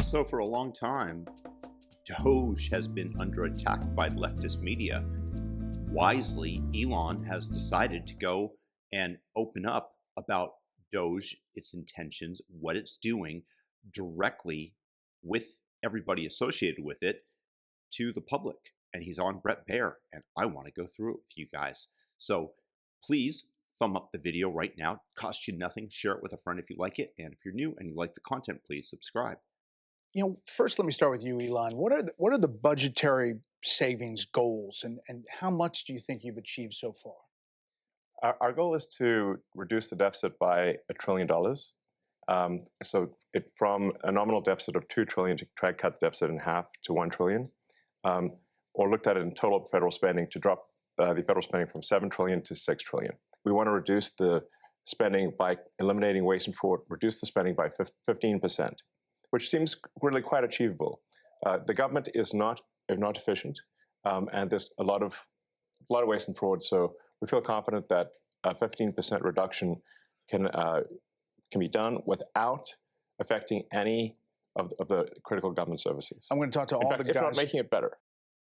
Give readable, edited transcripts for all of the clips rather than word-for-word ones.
So for a long time, Doge has been under attack by leftist media. Wisely, Elon has decided to go and open up about Doge, its intentions, what it's doing directly with everybody associated with it to the public. And he's on Baier, and I want to go through it with you guys. So please thumb up the video right now. It costs you nothing. Share it with a friend if you like it. And if you're new and you like the content, please subscribe. You know, first let me start with you, Elon. What are the budgetary savings goals, and how much do you think you've achieved so far? Our goal is to reduce the deficit by $1 trillion. From a nominal deficit of $2 trillion to try to cut the deficit in half to $1 trillion, or looked at it in total federal spending to drop the federal spending from $7 trillion to $6 trillion. We want to reduce the spending by eliminating waste and fraud, reduce the spending by 15%. Which seems really quite achievable. The government is not efficient, and there's a lot of waste and fraud. So we feel confident that a 15% reduction can be done without affecting any of the critical government services. I'm going to talk to all the guys. If not making it better.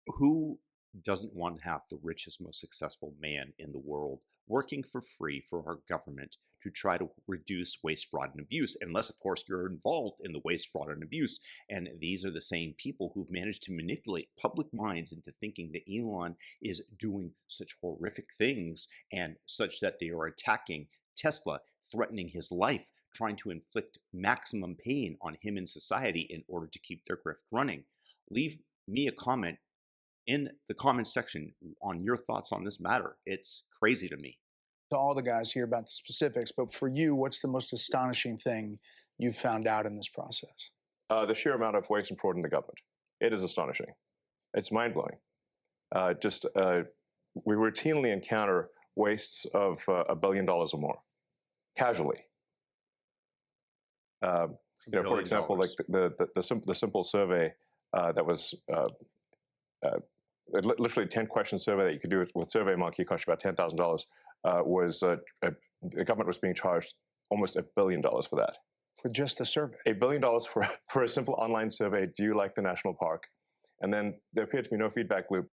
Who doesn't want to have the richest, most successful man in the world working for free for our government to try to reduce waste, fraud, and abuse, unless, of course, you're involved in the waste, fraud, and abuse. And these are the same people who've managed to manipulate public minds into thinking that Elon is doing such horrific things and such that they are attacking Tesla, threatening his life, trying to inflict maximum pain on him and society in order to keep their grift running. Leave me a comment in the comment section on your thoughts on this matter. It's crazy to me. To all the guys here about the specifics, but for you, what's the most astonishing thing you've found out in this process? The sheer amount of waste and fraud in the government. It is astonishing. It's mind-blowing. We routinely encounter wastes of $1 billion or more, casually. For example, like the simple survey that was literally 10-question survey that you could do with SurveyMonkey, cost you about $10,000. The government was being charged almost $1 billion for that. For just the survey? $1 billion for a simple online survey. Do you like the national park? And then there appeared to be no feedback loop.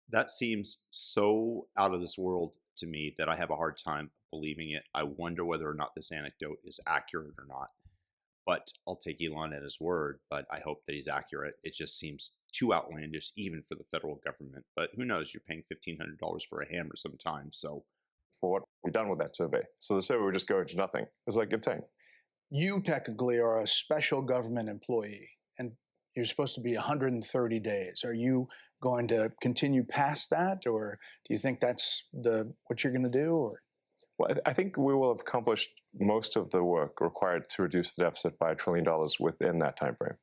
That seems so out of this world to me that I have a hard time believing it. I wonder whether or not this anecdote is accurate or not. But I'll take Elon at his word, but I hope that he's accurate. It just seems too outlandish, even for the federal government. But who knows? You're paying $1,500 for a hammer sometimes, so. For what we've done with that survey. So the survey would just go into nothing. It was like insane. You technically are a special government employee, and you're supposed to be 130 days. Are you going to continue past that, or do you think that's what you're going to do? Or? Well, I think we will have accomplished most of the work required to reduce the deficit by $1 trillion within that time frame.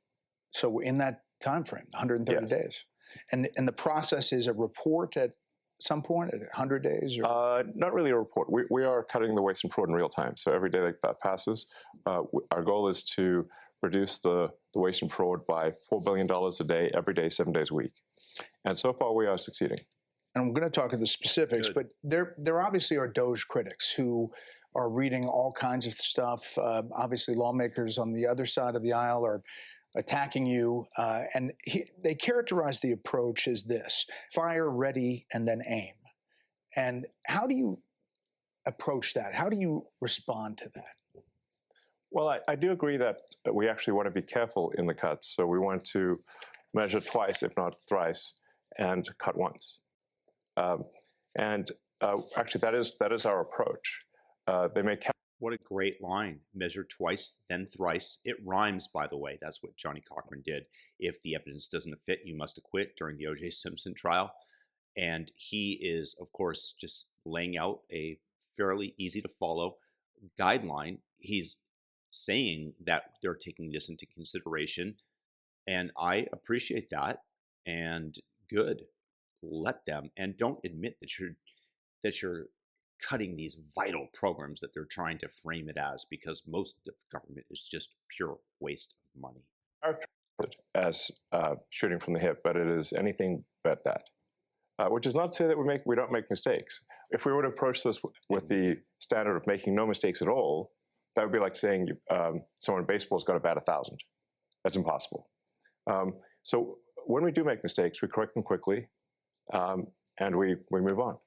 So in that time frame, 130 yes. days. And the process is a report at some point, at 100 days? Or? Not really a report. We are cutting the waste and fraud in real time. So every day that passes, our goal is to reduce the waste and fraud by $4 billion a day, every day, 7 days a week. And so far, we are succeeding. And I'm going to talk to the specifics, Good. But there obviously are Doge critics who are reading all kinds of stuff. Obviously, lawmakers on the other side of the aisle are attacking you, and they characterize the approach as this: fire, ready, and then aim. And how do you approach that? How do you respond to that? Well, I do agree that we actually want to be careful in the cuts. So we want to measure twice, if not thrice, and cut once. Actually, that is our approach. They may. What a great line. Measure twice, then thrice. It rhymes, by the way. That's what Johnny Cochran did. If the evidence doesn't fit, you must acquit during the O.J. Simpson trial. And he is, of course, just laying out a fairly easy to follow guideline. He's saying that they're taking this into consideration. And I appreciate that. And good. Let them. And don't admit that you're cutting these vital programs that they're trying to frame it as, because most of the government is just pure waste of money. As shooting from the hip, but it is anything but that. Which is not to say that we don't make mistakes. If we were to approach this with the standard of making no mistakes at all, that would be like saying someone in baseball's got to bat 1,000. That's impossible. So when we do make mistakes, we correct them quickly, and we move on.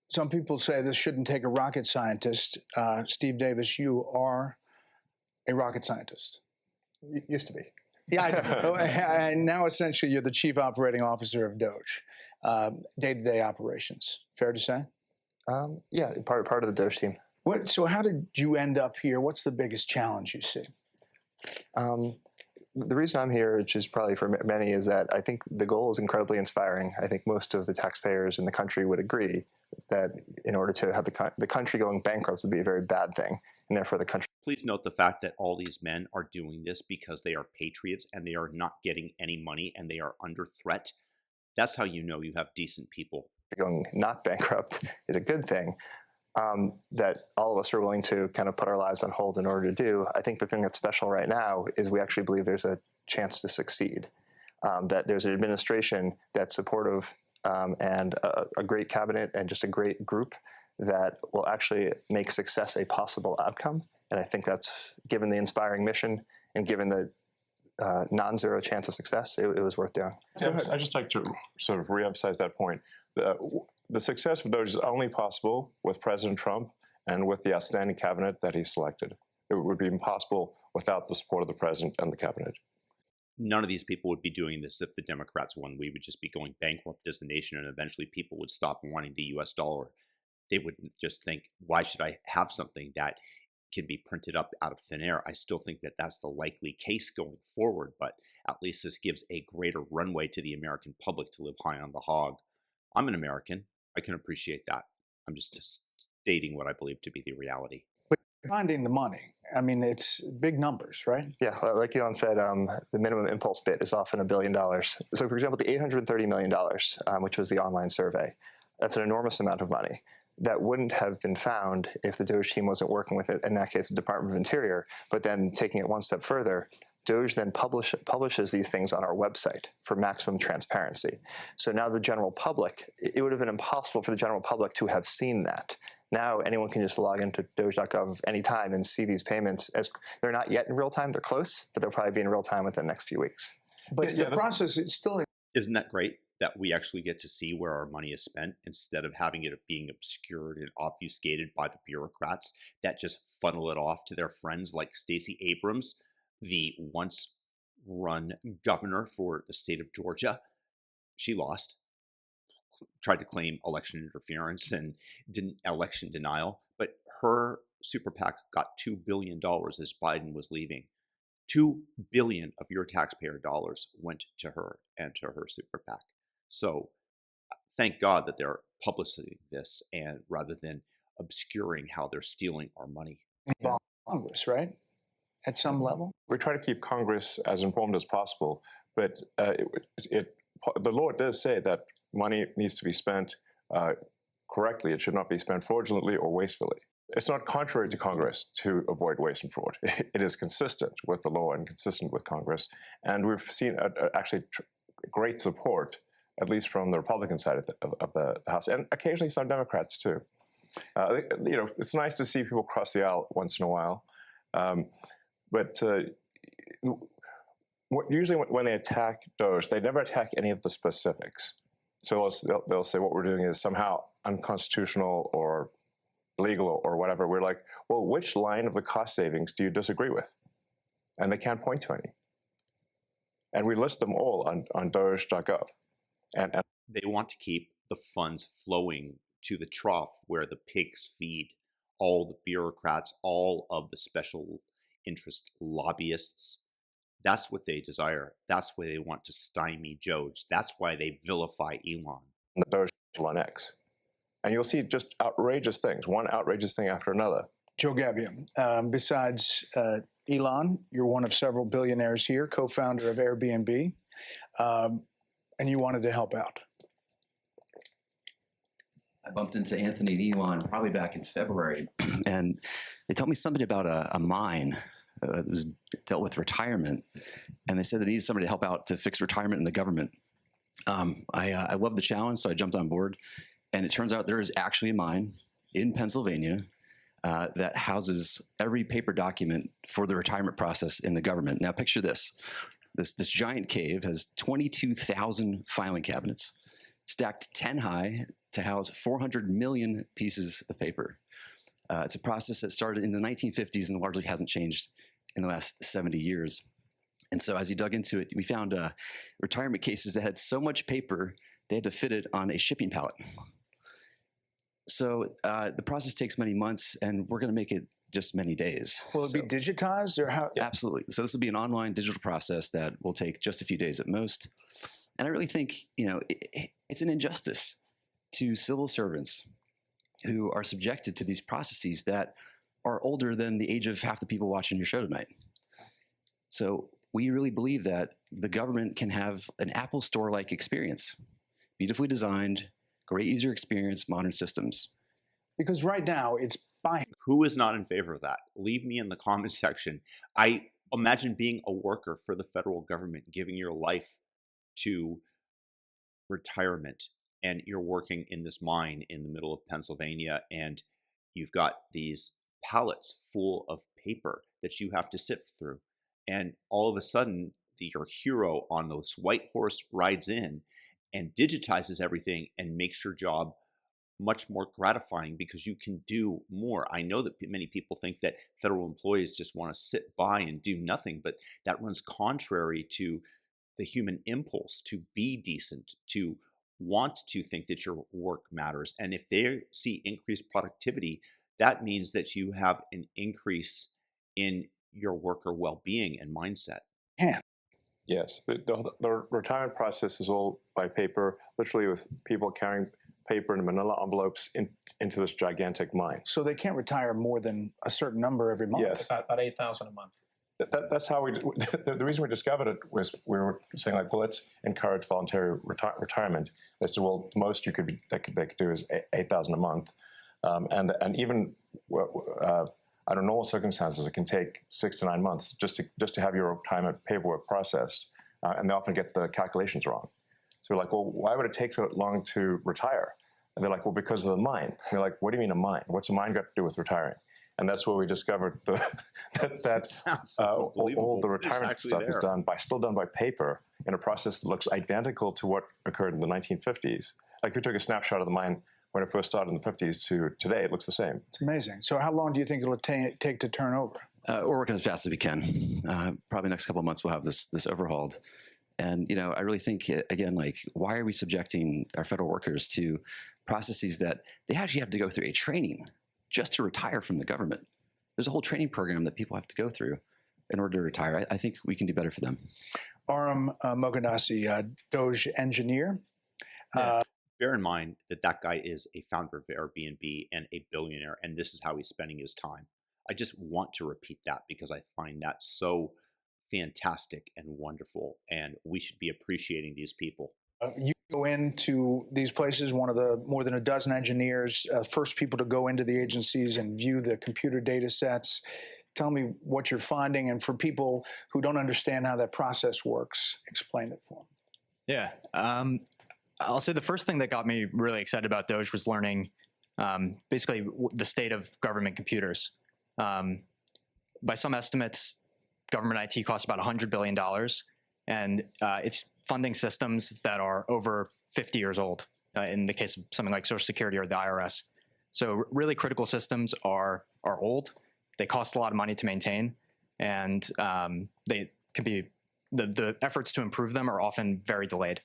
Some people say this shouldn't take a rocket scientist. Steve Davis, you are a rocket scientist. Used to be. Yeah, and now essentially you're the chief operating officer of Doge, day-to-day operations. Fair to say? Yeah, part of the Doge team. So how did you end up here? What's the biggest challenge you see? The reason I'm here, which is probably for many, is that I think the goal is incredibly inspiring. I think most of the taxpayers in the country would agree that in order to have the country going bankrupt would be a very bad thing, and therefore the country. Please note the fact that all these men are doing this because they are patriots and they are not getting any money and they are under threat. That's how you know you have decent people. Going not bankrupt is a good thing. That all of us are willing to kind of put our lives on hold in order to do. I think the thing that's special right now is we actually believe there's a chance to succeed, that there's an administration that's supportive and a great cabinet and just a great group that will actually make success a possible outcome. And I think that's, given the inspiring mission and given the non-zero chance of success, it was worth doing. Yeah, I'd just like to sort of reemphasize that point. The success of Doge is only possible with President Trump and with the outstanding cabinet that he selected. It would be impossible without the support of the president and the cabinet. None of these people would be doing this if the Democrats won. We would just be going bankrupt as a nation, and eventually people would stop wanting the US dollar. They would just think, why should I have something that can be printed up out of thin air? I still think that that's the likely case going forward, but at least this gives a greater runway to the American public to live high on the hog. I'm an American. I can appreciate that. I'm just stating what I believe to be the reality. But finding the money, I mean, it's big numbers, right? Yeah, like Elon said, the minimum impulse bid is often $1 billion. So for example, the $830 million, which was the online survey, that's an enormous amount of money that wouldn't have been found if the Doge team wasn't working with it, in that case, the Department of Interior. But then taking it one step further, Doge then publishes these things on our website for maximum transparency. So now the general public, it would have been impossible for the general public to have seen that. Now anyone can just log into doge.gov anytime and see these payments. As they're not yet in real time, they're close, but they'll probably be in real time within the next few weeks. But the process is still... Isn't that great that we actually get to see where our money is spent instead of having it being obscured and obfuscated by the bureaucrats that just funnel it off to their friends like Stacey Abrams, the once run governor for the state of Georgia? She lost, tried to claim election interference and election denial, but her super PAC got $2 billion as Biden was leaving. $2 billion of your taxpayer dollars went to her and to her super PAC. So thank God that they're publishing this, and rather than obscuring how they're stealing our money. Congress, right? At some level? We try to keep Congress as informed as possible, but the law does say that money needs to be spent correctly. It should not be spent fraudulently or wastefully. It's not contrary to Congress to avoid waste and fraud. It is consistent with the law and consistent with Congress. And we've seen actually great support, at least from the Republican side of the House, and occasionally some Democrats too. It's nice to see people cross the aisle once in a while. But usually when they attack Doge, they never attack any of the specifics. So they'll say what we're doing is somehow unconstitutional or illegal or whatever. We're like, well, which line of the cost savings do you disagree with? And they can't point to any. And we list them all on doge.gov. And they want to keep the funds flowing to the trough where the pigs feed all the bureaucrats, all of the special interest lobbyists. That's what they desire. That's why they want to stymie Doge. That's why they vilify Elon. The Doge on X. And you'll see just outrageous things, one outrageous thing after another. Joe Gabbia, besides Elon, you're one of several billionaires here, co-founder of Airbnb, and you wanted to help out. I bumped into Anthony and Elon probably back in February, and they told me something about a mine that was dealt with retirement, and they said they needed somebody to help out to fix retirement in the government. I loved the challenge, so I jumped on board, and it turns out there is actually a mine in Pennsylvania that houses every paper document for the retirement process in the government. Now, picture this. This giant cave has 22,000 filing cabinets, stacked 10 high to house 400 million pieces of paper. It's a process that started in the 1950s and largely hasn't changed in the last 70 years. And so as you dug into it, we found retirement cases that had so much paper, they had to fit it on a shipping pallet. So the process takes many months, and we're going to make it just many days. Will it be digitized or how? Absolutely. So this will be an online digital process that will take just a few days at most. And I really think, it's an injustice to civil servants who are subjected to these processes that are older than the age of half the people watching your show tonight. So we really believe that the government can have an Apple Store-like experience, beautifully designed, great user experience, modern systems. Because right now it's buying. Who is not in favor of that? Leave me in the comments section. I imagine being a worker for the federal government, giving your life to retirement, and you're working in this mine in the middle of Pennsylvania, and you've got these pallets full of paper that you have to sift through. And all of a sudden, your hero on this white horse rides in and digitizes everything and makes your job much more gratifying because you can do more. I know that many people think that federal employees just want to sit by and do nothing, but that runs contrary to the human impulse to be decent, to want to think that your work matters. And if they see increased productivity, that means that you have an increase in your worker well-being and mindset. Yeah. Yes, the retirement process is all by paper, literally with people carrying paper in manila envelopes into this gigantic mine. So they can't retire more than a certain number every month. Yes. About 8,000 a month. That's how the reason we discovered it was we were saying, like, well, let's encourage voluntary retirement. They said, well, the most they could do is 8,000 a month, and even under normal circumstances, it can take 6 to 9 months just to have your retirement paperwork processed, and they often get the calculations wrong. So we're like, well, why would it take so long to retire? And they're like, well, because of the mine. And we're like, what do you mean a mine? What's a mine got to do with retiring? And that's where we discovered that all the retirement stuff is still done by paper in a process that looks identical to what occurred in the 1950s. Like if you took a snapshot of the mine when it first started in the 50s to today, it looks the same. It's amazing. So how long do you think it'll take to turn over? We're working as fast as we can. Probably next couple of months we'll have this overhauled. And I really think, again, like, why are we subjecting our federal workers to processes that they actually have to go through a training just to retire from the government? There's a whole training program that people have to go through in order to retire. I think we can do better for them. Aram Moghadassi, Doge engineer. Bear in mind that that guy is a founder of Airbnb and a billionaire, and this is how he's spending his time. I just want to repeat that because I find that so fantastic and wonderful, and we should be appreciating these people. You go into these places, one of the more than a dozen engineers, first people to go into the agencies and view the computer data sets. Tell me what you're finding, and for people who don't understand how that process works, explain it for them. Yeah. I'll say the first thing that got me really excited about Doge was learning basically the state of government computers. By some estimates, government IT costs about $100 billion, and it's funding systems that are over 50 years old in the case of something like Social Security or the IRS. So really critical systems are old. They cost a lot of money to maintain, and they can be the efforts to improve them are often very delayed.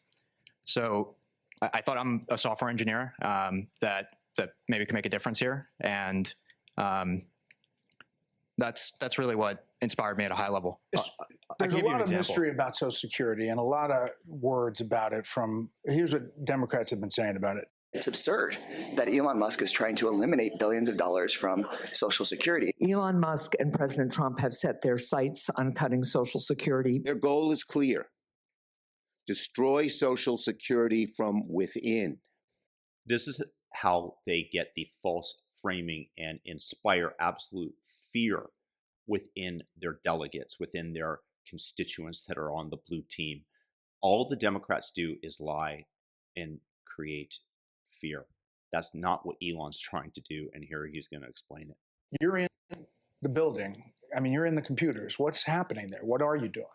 So I thought I'm a software engineer that maybe can make a difference here, and that's really what inspired me at a high level. There's a lot of mystery about Social Security and a lot of words about it here's what Democrats have been saying about it. It's absurd that Elon Musk is trying to eliminate billions of dollars from Social Security. Elon Musk and President Trump have set their sights on cutting Social Security. Their goal is clear: destroy Social Security from within. This is how they get the false framing and inspire absolute fear within their delegates, within their constituents that are on the blue team. All the Democrats do is lie and create fear. That's not what Elon's trying to do, and here he's going to explain it. You're in the building. I mean, you're in the computers. What's happening there? What are you doing?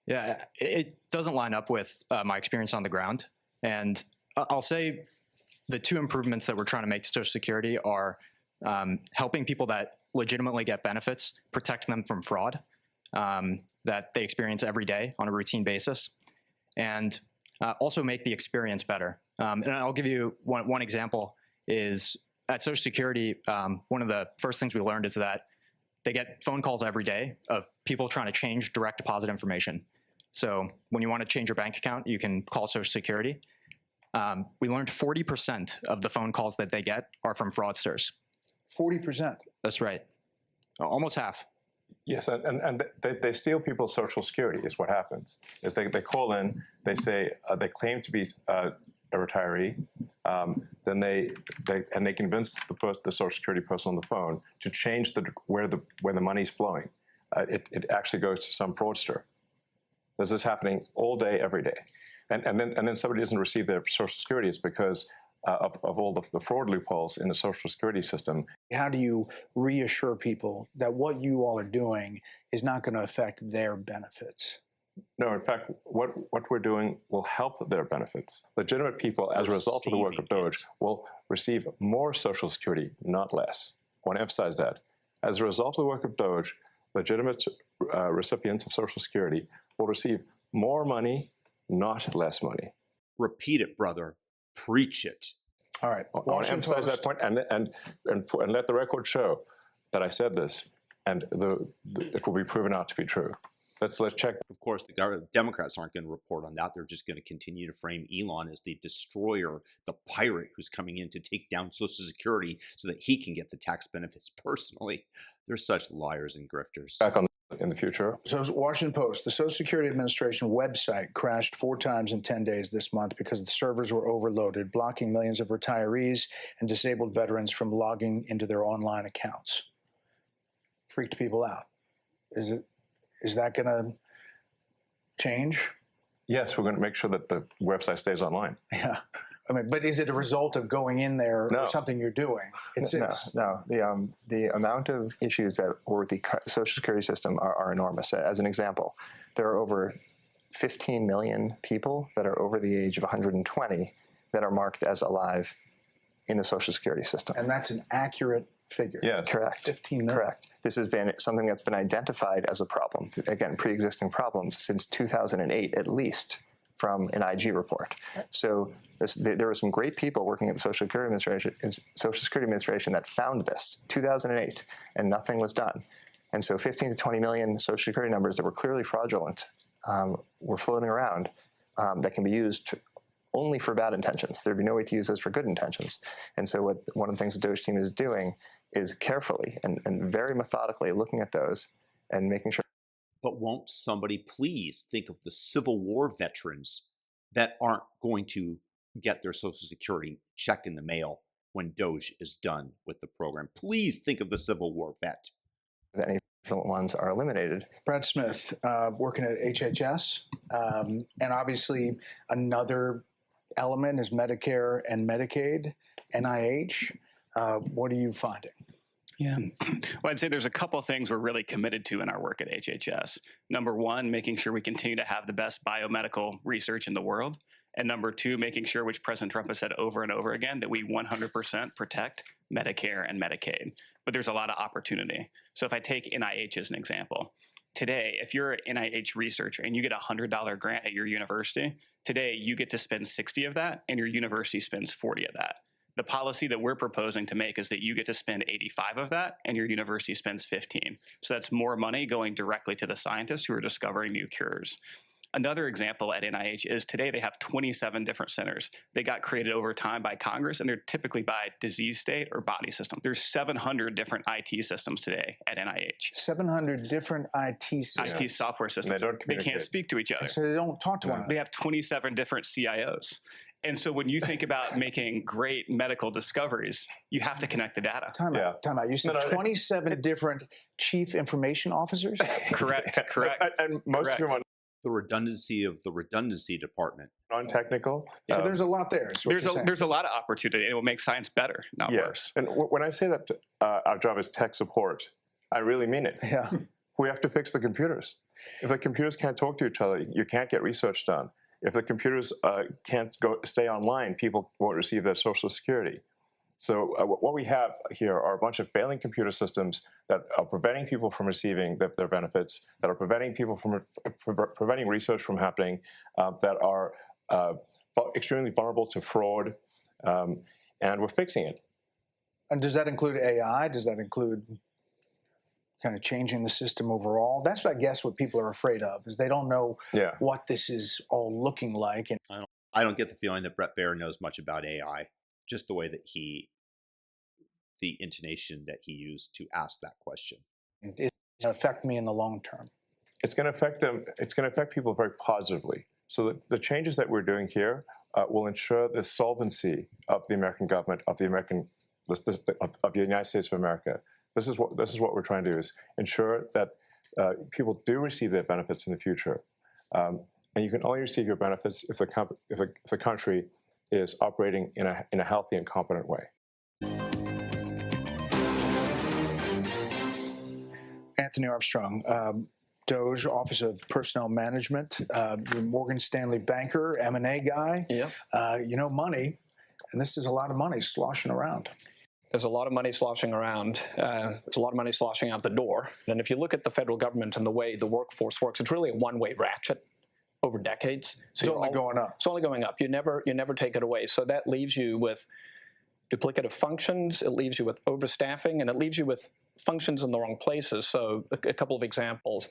Yeah, it doesn't line up with my experience on the ground. And I'll say the two improvements that we're trying to make to Social Security are helping people that legitimately get benefits, protect them from fraud that they experience every day on a routine basis, and also make the experience better. And I'll give you one example is at Social Security, one of the first things we learned is that they get phone calls every day of people trying to change direct deposit information. So when you want to change your bank account, you can call Social Security. We learned 40% of the phone calls that they get are from fraudsters. 40%? That's right. Almost half. Yes, and they steal people's Social Security is what happens. Is they call in, they say, they claim to be a retiree, then they convince the Social Security person on the phone to change where the money's flowing. It actually goes to some fraudster. This is happening all day, every day, and then somebody doesn't receive their Social Security. It's because of all the fraud loopholes in the Social Security system. How do you reassure people that what you all are doing is not going to affect their benefits? No, in fact, what we're doing will help their benefits. Legitimate people, as a result of the work of Doge, will receive more Social Security, not less. I want to emphasize that. As a result of the work of Doge, legitimate recipients of Social Security will receive more money, not less money. Repeat it, brother. Preach it. All right. I want to emphasize that point and let the record show that I said this, and it will be proven out to be true. Let's check. Of course, the Democrats aren't going to report on that. They're just going to continue to frame Elon as the destroyer, the pirate who's coming in to take down Social Security so that he can get the tax benefits personally. They're such liars and grifters. Back on in the future. So Washington Post, the Social Security Administration website crashed 4 times in 10 days this month because the servers were overloaded, blocking millions of retirees and disabled veterans from logging into their online accounts. Freaked people out. Is that going to change? Yes, we're going to make sure that the website stays online. Yeah. I mean, but is it a result of going in there No. or something you're doing? No. The amount of issues that were with the Social Security system are enormous. As an example, there are over 15 million people that are over the age of 120 that are marked as alive in the Social Security system. And that's an accurate figure. Yes. Correct. 15 million. Correct. This has been something that's been identified as a problem. Again, pre-existing problems since 2008, at least, from an IG report. So there were some great people working at the Social Security Administration that found this, 2008, and nothing was done. And so 15 to 20 million Social Security numbers that were clearly fraudulent were floating around that can be used only for bad intentions. There'd be no way to use those for good intentions. And so one of the things the Doge team is doing is carefully and very methodically looking at those and making sure. But won't somebody please think of the Civil War veterans that aren't going to get their Social Security check in the mail when Doge is done with the program? Please think of the Civil War vet. That any fraudulent ones are eliminated. Brad Smith, working at HHS, and obviously another element is Medicare and Medicaid, NIH. What are you finding? Yeah, well, I'd say there's a couple things we're really committed to in our work at HHS. Number one, making sure we continue to have the best biomedical research in the world. And number two, making sure, which President Trump has said over and over again, that we 100% protect Medicare and Medicaid. But there's a lot of opportunity. So if I take NIH as an example, today, if you're an NIH researcher and you get a $100 grant at your university, today you get to spend 60 of that and your university spends 40 of that. The policy that we're proposing to make is that you get to spend 85 of that and your university spends 15. So that's more money going directly to the scientists who are discovering new cures. Another example at NIH is today they have 27 different centers. They got created over time by Congress, and they're typically by disease state or body system. There's 700 different IT systems today at NIH. 700 different IT systems. IT software systems. They can't speak to each other. And so they don't talk to one another. They have 27 different CIOs. And so when you think about making great medical discoveries, you have to connect the data. Time out. You said 27 different chief information officers? Correct. And most of them are. The redundancy of the redundancy department. non-technical. So there's a lot there. There's a lot of opportunity. It will make science better, not worse. And when I say that our job is tech support, I really mean it. Yeah. We have to fix the computers. If the computers can't talk to each other, you can't get research done. If the computers can't stay online, people won't receive their Social Security. So what we have here are a bunch of failing computer systems that are preventing people from receiving their benefits, that are preventing people from preventing research from happening, that are extremely vulnerable to fraud, and we're fixing it. And does that include AI? Does that include kind of changing the system overall? That's, I guess, what people are afraid of, is they don't know what this is all looking like. And I don't get the feeling that Brett Baier knows much about AI. Just the way that the intonation that he used to ask that question. it's going to affect me in the long term. It's going to affect them. It's going to affect people very positively. So the changes that we're doing here will ensure the solvency of the American government, of the United States of America. This is what we're trying to do, is ensure that people do receive their benefits in the future. And you can only receive your benefits if the country is operating in a healthy and competent way. Anthony Armstrong, Doge, Office of Personnel Management, Morgan Stanley banker, M&A guy. Yep. Money, and this is a lot of money sloshing around. There's a lot of money sloshing around. There's a lot of money sloshing out the door. And if you look at the federal government and the way the workforce works, it's really a one-way ratchet over decades. So it's only going up. It's only going up. You never take it away. So that leaves you with duplicative functions. It leaves you with overstaffing, and it leaves you with functions in the wrong places. So a couple of examples.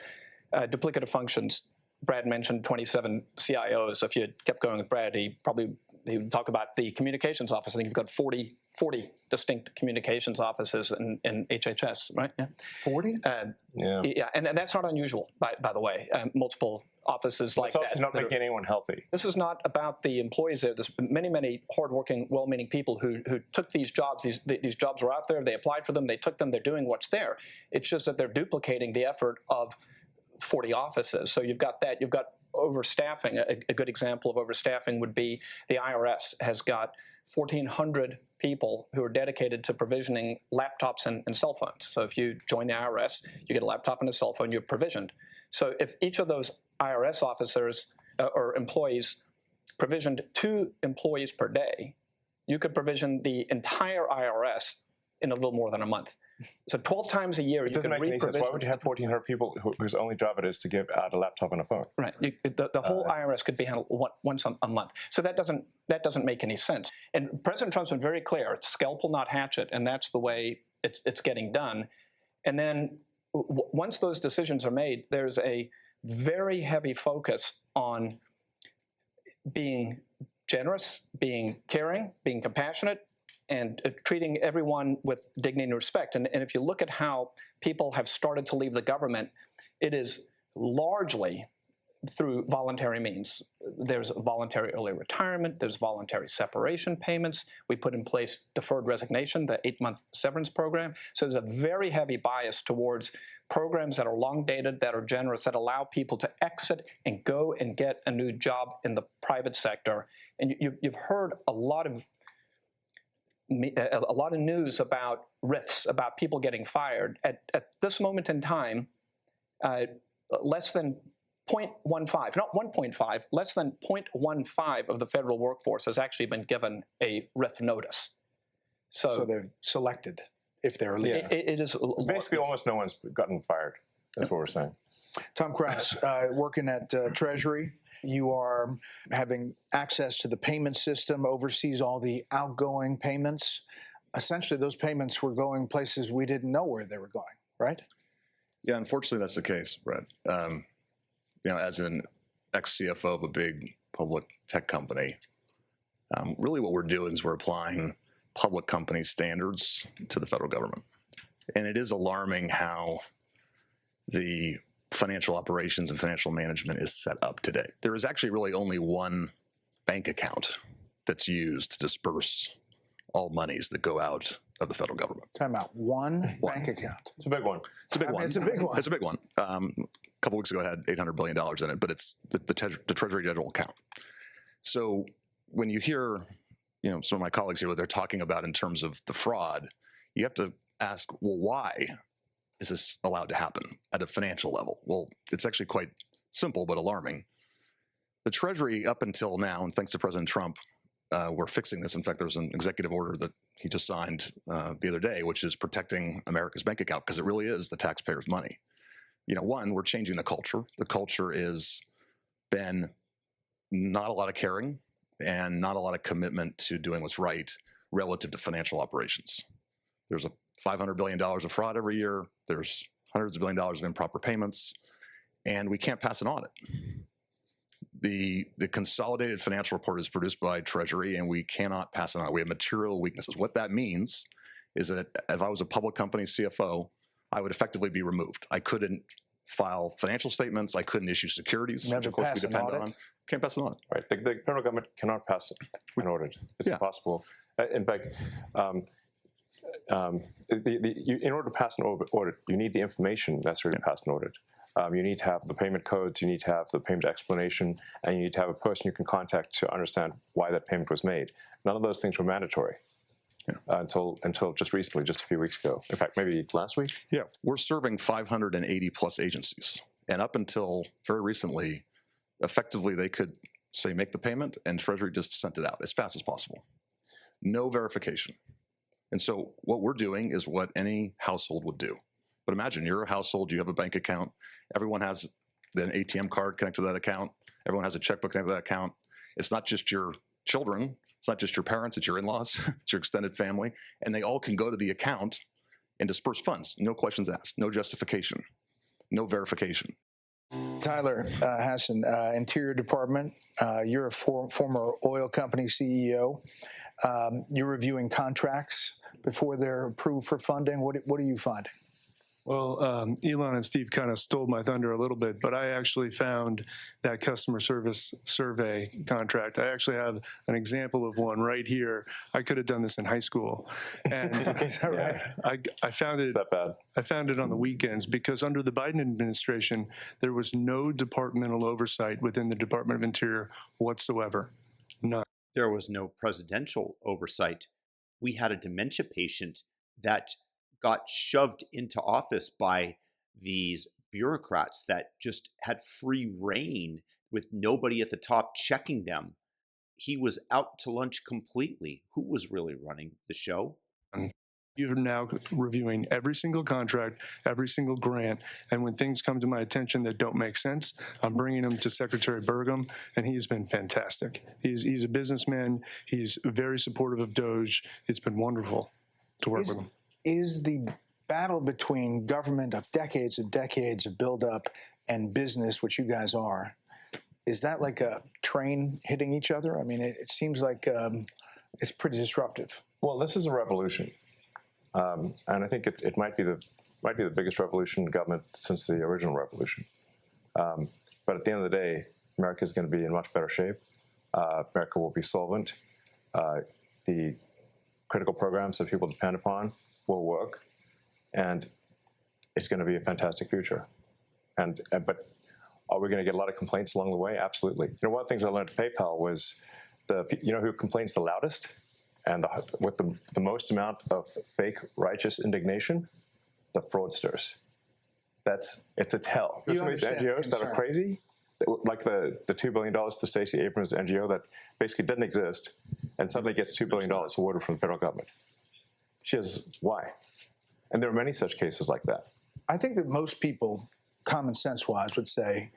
Duplicative functions. Brad mentioned 27 CIOs. If you kept going with Brad, he would talk about the communications office. I think you've got 40 distinct communications offices in HHS, right? Yeah. 40? Yeah, and that's not unusual, by the way. Multiple offices like that. It's also not making anyone healthy. This is not about the employees there. There's many hardworking, well-meaning people who took these jobs. These jobs were out there. They applied for them. They took them. They're doing what's there. It's just that they're duplicating the effort of 40 offices. So you've got that. You've got overstaffing. A good example of overstaffing would be the IRS has got 1,400 people who are dedicated to provisioning laptops and cell phones. So if you join the IRS, you get a laptop and a cell phone, you're provisioned. So if each of those IRS officers or employees provisioned 2 employees per day, you could provision the entire IRS in a little more than a month. So 12 times a year, it doesn't make any sense. Why would you have 1,400 people whose only job it is to give out a laptop and a phone? Right. The whole IRS could be handled once a month. So that doesn't make any sense. And President Trump's been very clear: it's scalpel, not hatchet, and that's the way it's getting done. And then once those decisions are made, there's a very heavy focus on being generous, being caring, being compassionate, and treating everyone with dignity and respect. And if you look at how people have started to leave the government, it is largely through voluntary means. There's voluntary early retirement, there's voluntary separation payments. We put in place deferred resignation, the 8-month severance program. So there's a very heavy bias towards programs that are long dated, that are generous, that allow people to exit and go and get a new job in the private sector. And you've heard a lot of news about RIFs, about people getting fired. At this moment in time, less than 0.15, not 1.5, less than 0.15 of the federal workforce has actually been given a RIF notice. So they're selected if they're leaving. It is basically almost no one's gotten fired. That's what we're saying. Tom Krause, working at Treasury. You are having access to the payment system, oversees all the outgoing payments. Essentially, those payments were going places we didn't know where they were going, right? Yeah, unfortunately, that's the case, Brett. As an ex-CFO of a big public tech company, really what we're doing is we're applying public company standards to the federal government. And it is alarming how the financial operations and financial management is set up today. There is actually really only one bank account that's used to disperse all monies that go out of the federal government. Time out. One bank account. It's a big one. It's a big one. It's a big one. It's a big one. A couple weeks ago, it had $800 billion in it, but it's the Treasury General account. So when you hear, some of my colleagues here, what they're talking about in terms of the fraud, you have to ask, well, why is this allowed to happen at a financial level? Well, it's actually quite simple but alarming. The Treasury, up until now, and thanks to President Trump, we're fixing this. In fact, there was an executive order that he just signed the other day, which is protecting America's bank account, because it really is the taxpayers' money. One, we're changing the culture. The culture is been not a lot of caring and not a lot of commitment to doing what's right relative to financial operations. There's $500 billion of fraud every year. There's hundreds of billion dollars of improper payments, and we can't pass an audit. The consolidated financial report is produced by Treasury, and we cannot pass it on. We have material weaknesses. What that means is that if I was a public company CFO, I would effectively be removed. I couldn't file financial statements. I couldn't issue securities, which of course we depend on. Can't pass an audit. Right. The federal government cannot pass an audit. It's impossible. In fact, in order to pass an audit, you need the information necessary to pass an audit. You need to have the payment codes, you need to have the payment explanation, and you need to have a person you can contact to understand why that payment was made. None of those things were mandatory until just recently, just a few weeks ago. In fact, maybe last week? Yeah, we're serving 580 plus agencies. And up until very recently, effectively they could say make the payment and Treasury just sent it out as fast as possible. No verification. And so what we're doing is what any household would do. But imagine you're a household, you have a bank account, everyone has an ATM card connected to that account, everyone has a checkbook connected to that account. It's not just your children, it's not just your parents, it's your in-laws, it's your extended family, and they all can go to the account and disperse funds. No questions asked, no justification, no verification. Tyler Hassan, Interior Department, you're a former oil company CEO. You're reviewing contracts before they're approved for funding. What are you finding? Well, Elon and Steve kind of stole my thunder a little bit, but I actually found that customer service survey contract. I actually have an example of one right here. I could have done this in high school. And is that right? I found it. Is that bad? I found it on the weekends because under the Biden administration, there was no departmental oversight within the Department of Interior whatsoever. None. There was no presidential oversight. We had a dementia patient that got shoved into office by these bureaucrats that just had free reign with nobody at the top checking them. He was out to lunch completely. Who was really running the show? You're now reviewing every single contract, every single grant, and when things come to my attention that don't make sense, I'm bringing them to Secretary Burgum, and he's been fantastic. He's a businessman. He's very supportive of Doge. It's been wonderful to work with him. Is the battle between government of decades of buildup and business, which you guys are, is that like a train hitting each other? I mean, it seems like it's pretty disruptive. Well, this is a revolution, and I think it might be the biggest revolution in government since the original revolution. But at the end of the day, America is going to be in much better shape. America will be solvent. The critical programs that people depend upon will work, and it's going to be a fantastic future. But are we going to get a lot of complaints along the way? Absolutely. One of the things I learned at PayPal was who complains the loudest and with the most amount of fake righteous indignation? The fraudsters. It's a tell. There's some of these NGOs that are crazy, like the $2 billion to Stacey Abrams' NGO that basically didn't exist and suddenly gets $2 billion awarded from the federal government. She has why? And there are many such cases like that. I think that most people, common sense-wise, would say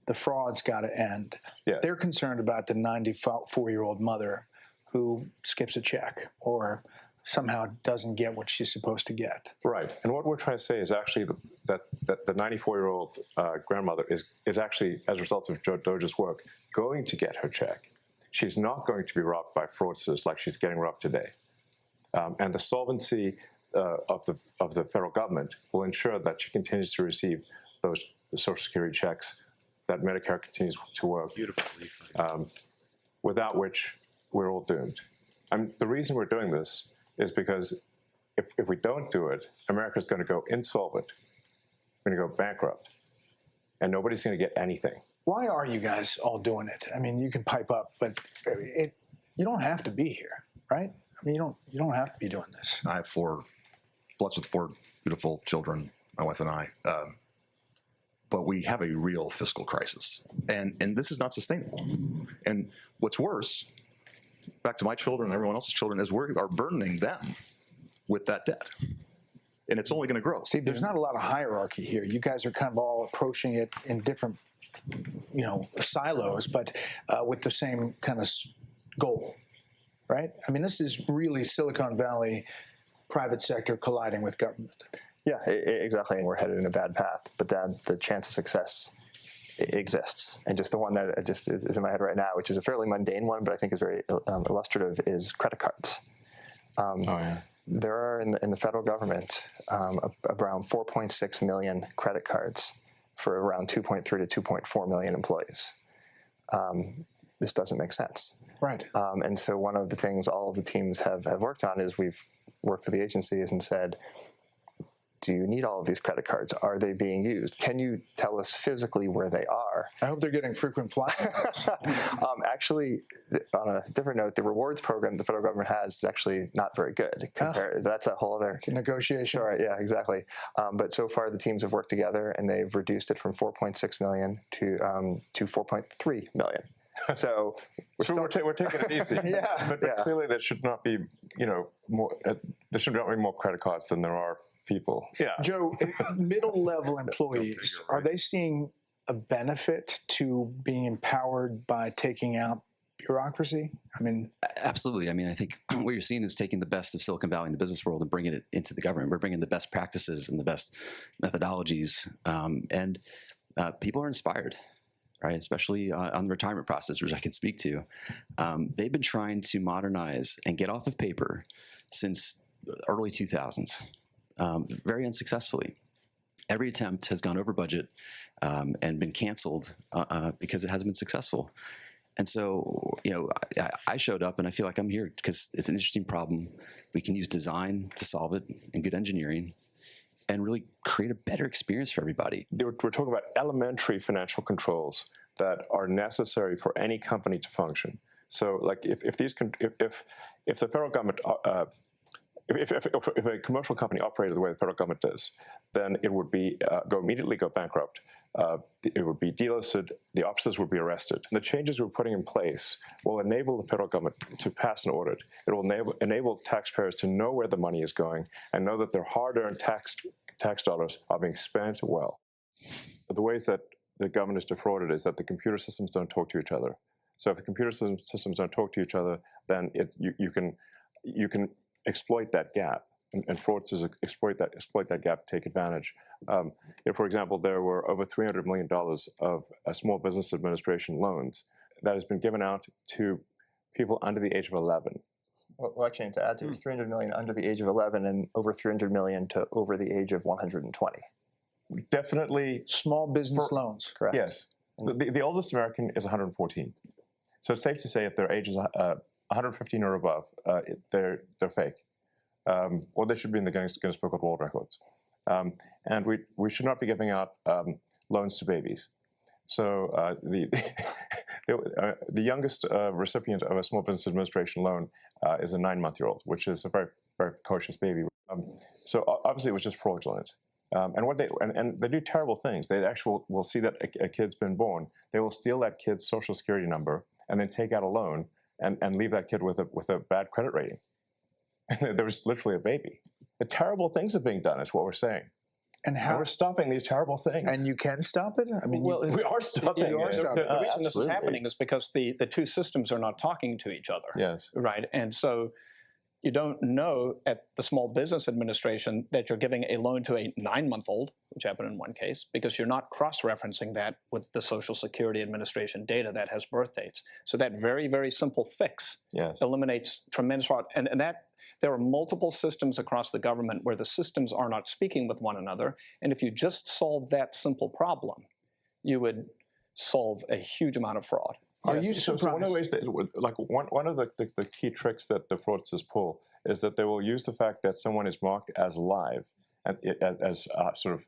the fraud's got to end. Yeah. They're concerned about the 94-year-old mother who skips a check or somehow doesn't get what she's supposed to get. Right. And what we're trying to say is actually that the 94-year-old grandmother is actually, as a result of Joe Doge's work, going to get her check. She's not going to be robbed by fraudsters like she's getting robbed today. And the solvency of the federal government will ensure that she continues to receive those Social Security checks, that Medicare continues to work. Beautifully. Without which we're all doomed. The reason we're doing this is because if we don't do it, America's going to go insolvent. We're going to go bankrupt. And nobody's going to get anything. Why are you guys all doing it? I mean, you can pipe up, but you don't have to be here, right? I mean, you don't have to be doing this. I have blessed with 4 beautiful children, my wife and I. But we have a real fiscal crisis, and this is not sustainable. And what's worse, back to my children and everyone else's children, is we are burdening them with that debt, and it's only going to grow. Steve, there's not a lot of hierarchy here. You guys are kind of all approaching it in different, silos, but with the same kind of goal, right? I mean, this is really Silicon Valley, private sector colliding with government. Yeah, exactly. And we're headed in a bad path, but then the chance of success exists. And just the one that just is in my head right now, which is a fairly mundane one, but I think is very illustrative, is credit cards. There are in the federal government around 4.6 million credit cards for around 2.3 to 2.4 million employees. This doesn't make sense. Right. And so one of the things all of the teams have worked on is we've worked with the agencies and said, do you need all of these credit cards? Are they being used? Can you tell us physically where they are? I hope they're getting frequent flyers. Actually, on a different note, the rewards program the federal government has is actually not very good. That's a whole other... It's a negotiation. Right, yeah, exactly. But so far, the teams have worked together, and they've reduced it from 4.6 million to 4.3 million. So we're taking it easy. But clearly there should not be, more. There should not be more credit cards than there are people. Yeah. Joe, middle-level employees, are they seeing a benefit to being empowered by taking out bureaucracy? I mean, absolutely. I mean, I think what you're seeing is taking the best of Silicon Valley and the business world and bringing it into the government. We're bringing the best practices and the best methodologies, and people are inspired. Right, especially on the retirement process, which I can speak to. They've been trying to modernize and get off of paper since early 2000s, very unsuccessfully. Every attempt has gone over budget and been canceled because it hasn't been successful. And so, I showed up and I feel like I'm here because it's an interesting problem. We can use design to solve it and good engineering, and really create a better experience for everybody. We're talking about elementary financial controls that are necessary for any company to function. So, like, if the federal government, if a commercial company operated the way the federal government does, then it would be immediately go bankrupt. It would be delisted. The officers would be arrested. And the changes we're putting in place will enable the federal government to pass an audit. It will enable taxpayers to know where the money is going and know that their hard-earned tax dollars are being spent well. The ways that the government is defrauded is that the computer systems don't talk to each other. So if the computer systems don't talk to each other, then you can exploit that gap. And fraudsters exploit that gap, take advantage. For example, there were over $300 million of small business administration loans that has been given out to people under the age of 11. Well, actually, to add to it, it's 300 million under the age of 11 and over 300 million to over the age of 120. Definitely small business loans. Correct. Yes. The oldest American is 114. So it's safe to say if their age is 115 or above, they're fake. Or they should be in the Guinness Book of World Records. And we should not be giving out loans to babies. So the youngest recipient of a small business administration loan is a 9-month-old, which is a very, very precocious baby. So obviously it was just fraudulent. And they do terrible things. They actually will see that a kid's been born. They will steal that kid's social security number and then take out a loan and leave that kid with a bad credit rating. There was literally a baby. The terrible things are being done is what we're saying. And how we're stopping these terrible things. And you can stop it? I mean, we are stopping it. The reason this is happening is because the two systems are not talking to each other. Yes. Right. And so you don't know at the Small Business Administration that you're giving a loan to a 9-month-old, which happened in one case, because you're not cross-referencing that with the Social Security Administration data that has birth dates. So that very, very simple fix eliminates tremendous fraud. And that there are multiple systems across the government where the systems are not speaking with one another. And if you just solve that simple problem, you would solve a huge amount of fraud. Are you surprised? So one of the ways that, like one of the key tricks that the fraudsters pull is that they will use the fact that someone is marked as live and as sort of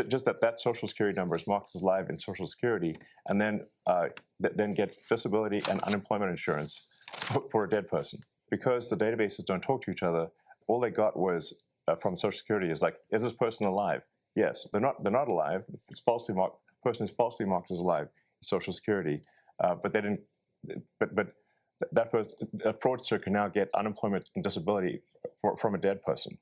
just that Social Security number is marked as live in Social Security, and then get disability and unemployment insurance for a dead person. Because the databases don't talk to each other, all they got was from Social Security is like, is this person alive? Yes, they're not alive. It's falsely marked. Person is falsely marked as alive in Social Security, but they didn't. But that person, a fraudster can now get unemployment and disability from a dead person.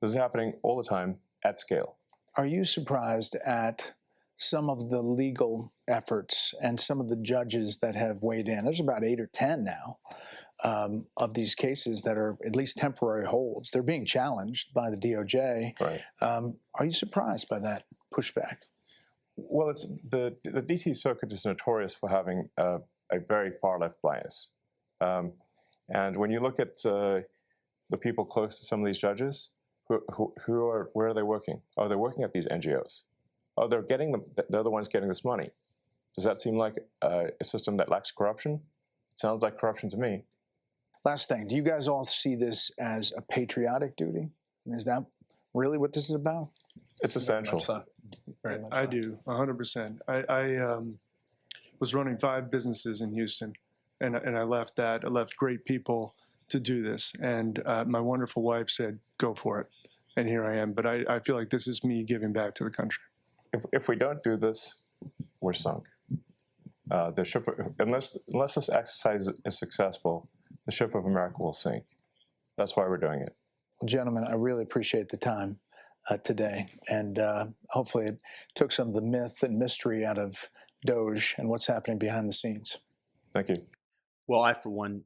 This is happening all the time at scale. Are you surprised at some of the legal efforts and some of the judges that have weighed in? There's about 8 or 10 now of these cases that are at least temporary holds. They're being challenged by the DOJ. Right. Are you surprised by that pushback? Well, it's the DC Circuit is notorious for having a very far left bias, and when you look at the people close to some of these judges, where are they working? Oh, they're working at these NGOs. Oh, they're the ones getting this money. Does that seem like a system that lacks corruption? It sounds like corruption to me. Last thing, do you guys all see this as a patriotic duty? Is that really what this is about? It's essential. Very much so. I do, 100%. I was running 5 businesses in Houston, and I left that. I left great people to do this, and my wonderful wife said, "Go for it," and here I am. But I feel like this is me giving back to the country. If we don't do this, we're sunk. The ship, unless this exercise is successful, the ship of America will sink. That's why we're doing it. Well, gentlemen, I really appreciate the time today, and hopefully it took some of the myth and mystery out of Doge and what's happening behind the scenes. Thank you. Well, I, for one,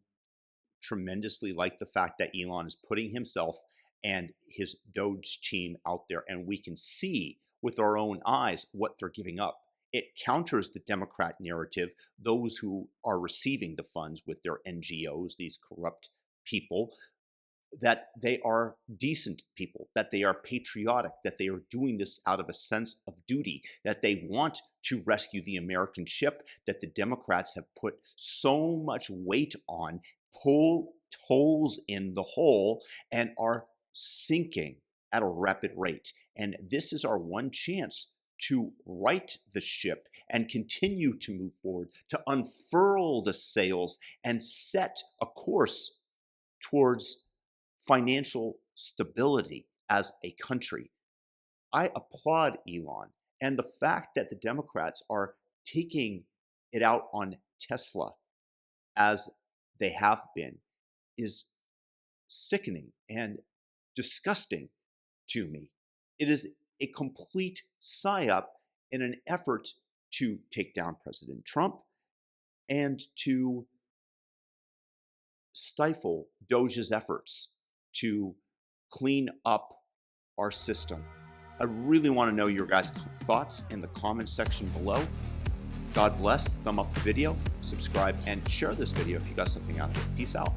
tremendously like the fact that Elon is putting himself and his Doge team out there, and we can see with our own eyes what they're giving up. It counters the Democrat narrative, those who are receiving the funds with their NGOs, these corrupt people, that they are decent people, that they are patriotic, that they are doing this out of a sense of duty, that they want to rescue the American ship, that the Democrats have put so much weight on, pull holes in the hole, and are sinking at a rapid rate. And this is our one chance to right the ship and continue to move forward, to unfurl the sails and set a course towards financial stability as a country. I applaud Elon, and the fact that the Democrats are taking it out on Tesla as they have been is sickening and disgusting to me. It is a complete psyop in an effort to take down President Trump and to stifle Doge's efforts to clean up our system. I really want to know your guys' thoughts in the comments section below. God bless, thumb up the video, subscribe, and share this video if you got something out of it. Peace out.